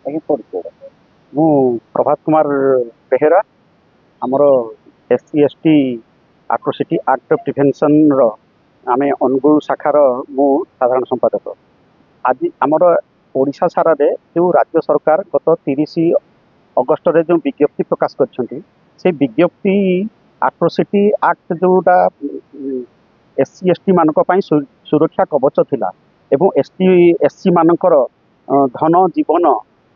ଆଜ୍ଞା କରୁଛୁ। ମୁଁ ପ୍ରଭାତ କୁମାର ବେହେରା ଆମର SC ST atrocity act of ପ୍ରିଭେନ୍ସନ୍ର ଆମେ ଅନୁଗୁଳ ଶାଖାର ମୁଁ ସାଧାରଣ ସମ୍ପାଦକ। ଆଜି ଆମର ଓଡ଼ିଶା ସାରାରେ ଯେଉଁ ରାଜ୍ୟ ସରକାର ଗତ 30 ଅଗଷ୍ଟରେ ଯେଉଁ ବିଜ୍ଞପ୍ତି ପ୍ରକାଶ କରିଛନ୍ତି, ସେ ବିଜ୍ଞପ୍ତି ଆଟ୍ରୋସିଟି ଆକ୍ଟ ଯେଉଁଟା SC ST ମାନଙ୍କ ପାଇଁ ସୁରକ୍ଷା କବଚ ଥିଲା ଏବଂ SC ମାନଙ୍କର ଧନ ଜୀବନ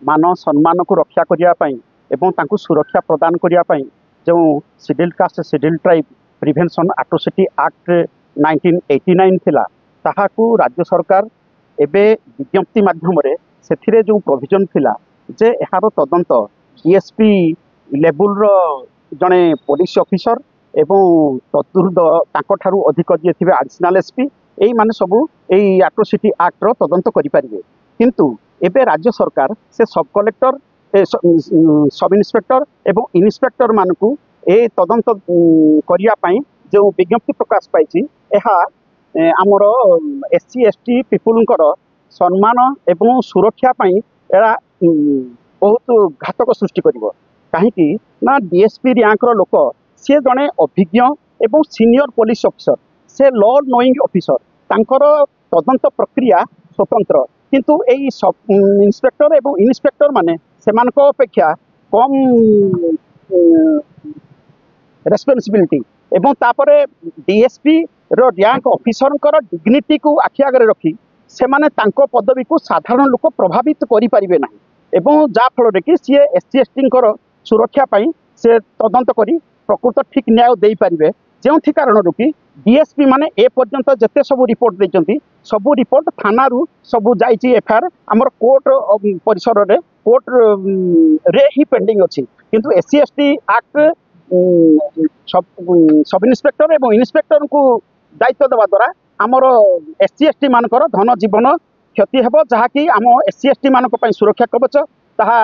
ମାନ ସମ୍ମାନକୁ ରକ୍ଷା କରିବା ପାଇଁ ଏବଂ ତାଙ୍କୁ ସୁରକ୍ଷା ପ୍ରଦାନ କରିବା ପାଇଁ ଯେଉଁ schedule caste schedule tribe prevention atrocity act 1989 ଥିଲା, ତାହାକୁ ରାଜ୍ୟ ସରକାର ଏବେ ବିଜ୍ଞପ୍ତି ମାଧ୍ୟମରେ ସେଥିରେ ଯେଉଁ ପ୍ରୋଭିଜନ୍ ଥିଲା ଯେ ଏହାର ତଦନ୍ତ DSP ଲେବୁଲ୍ର ଜଣେ ପୋଲିସ ଅଫିସର ଏବଂ ତାଙ୍କଠାରୁ ଅଧିକ ଯିଏ ଥିବେ ଆଡିସନାଲ SP, ଏଇମାନେ ସବୁ ଏଇ ଆଟ୍ରୋସିଟି ଆକ୍ଟର ତଦନ୍ତ କରିପାରିବେ। କିନ୍ତୁ ଏବେ ରାଜ୍ୟ ସରକାର ସେ ସବ୍ କଲେକ୍ଟର ସବ୍ ଇନ୍ସପେକ୍ଟର ଏବଂ ଇନ୍ସପେକ୍ଟର ମାନଙ୍କୁ ଏ ତଦନ୍ତ କରିବା ପାଇଁ ଯେଉଁ ବିଜ୍ଞପ୍ତି ପ୍ରକାଶ ପାଇଛି, ଏହା ଆମର SC ST ପିପୁଲଙ୍କର ସମ୍ମାନ ଏବଂ ସୁରକ୍ଷା ପାଇଁ ଏହା ବହୁତ ଘାତକ ସୃଷ୍ଟି କରିବ। କାହିଁକି ନା DSP ର୍ୟାଙ୍କର ଲୋକ ସେ ଜଣେ ଅଭିଜ୍ଞ ଏବଂ ସିନିୟର ପୋଲିସ ଅଫିସର, ସେ ଲ ନୋଇଂ ଅଫିସର, ତାଙ୍କର ତଦନ୍ତ ପ୍ରକ୍ରିୟା ସ୍ୱତନ୍ତ୍ର। କିନ୍ତୁ ଏଇ ସବ୍ ଇନ୍ସପେକ୍ଟର ଏବଂ ଇନ୍ସପେକ୍ଟର ମାନେ ସେମାନଙ୍କ ଅପେକ୍ଷା କମ୍ ରେସ୍ପନ୍ସିବିଲିଟି ଏବଂ ତାପରେ DSP ର ର୍ୟାଙ୍କ ଅଫିସରଙ୍କର ଡିଗ୍ନିଟିକୁ ଆଖି ଆଗରେ ରଖି ସେମାନେ ତାଙ୍କ ପଦବୀକୁ ସାଧାରଣ ଲୋକ ପ୍ରଭାବିତ କରିପାରିବେ ନାହିଁ ଏବଂ ଯାହାଫଳରେ କି ସିଏ SC STଙ୍କର ସୁରକ୍ଷା ପାଇଁ ସେ ତଦନ୍ତ କରି ପ୍ରକୃତ ଠିକ୍ ନ୍ୟାୟ ଦେଇପାରିବେ। ଯେଉଁଥି କାରଣରୁ କି DSP ମାନେ ଏ ପର୍ଯ୍ୟନ୍ତ ଯେତେ ସବୁ ରିପୋର୍ଟ ଦେଇଛନ୍ତି, ସବୁ ରିପୋର୍ଟ ଥାନାରୁ ସବୁ ଯାଇଛି FIR ଆମର କୋର୍ଟ ପରିସରରେ କୋର୍ଟରେ ହିଁ ପେଣ୍ଡିଂ ଅଛି। କିନ୍ତୁ SC ST act sub inspector ଏବଂ ଇନ୍ସପେକ୍ଟରଙ୍କୁ ଦାୟିତ୍ୱ ଦେବା ଦ୍ୱାରା ଆମର SC ST ମାନଙ୍କର ଧନ ଜୀବନ କ୍ଷତି ହେବ, ଯାହାକି ଆମ SC ST ମାନଙ୍କ ପାଇଁ ସୁରକ୍ଷା କବଚ ତାହା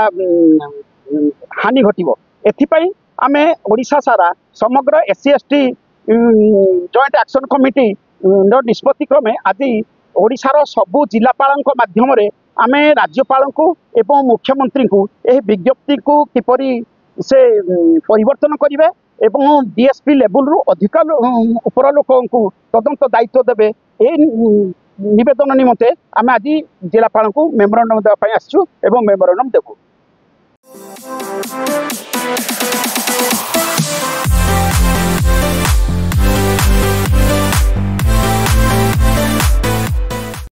ହାନି ଘଟିବ। ଏଥିପାଇଁ ଆମେ ଓଡ଼ିଶା ସାରା ସମଗ୍ର SC ST ଜଏଣ୍ଟ ଆକ୍ସନ କମିଟିର ନିଷ୍ପତ୍ତି କ୍ରମେ ଆଜି ଓଡ଼ିଶାର ସବୁ ଜିଲ୍ଲାପାଳଙ୍କ ମାଧ୍ୟମରେ ଆମେ ରାଜ୍ୟପାଳଙ୍କୁ ଏବଂ ମୁଖ୍ୟମନ୍ତ୍ରୀଙ୍କୁ ଏହି ବିଜ୍ଞପ୍ତିକୁ କିପରି ସେ ପରିବର୍ତ୍ତନ କରିବେ ଏବଂ DSP ଲେବୁଲରୁ ଅଧିକ ଉପର ଲୋକଙ୍କୁ ତଦନ୍ତ ଦାୟିତ୍ୱ ଦେବେ, ଏ ନିବେଦନ ନିମନ୍ତେ ଆମେ ଆଜି ଜିଲ୍ଲାପାଳଙ୍କୁ ମେମୋରାଣ୍ଡମ୍ ଦେବା ପାଇଁ ଆସିଛୁ ଏବଂ ମେମୋରାଣ୍ଡମ୍ ଦେବୁ।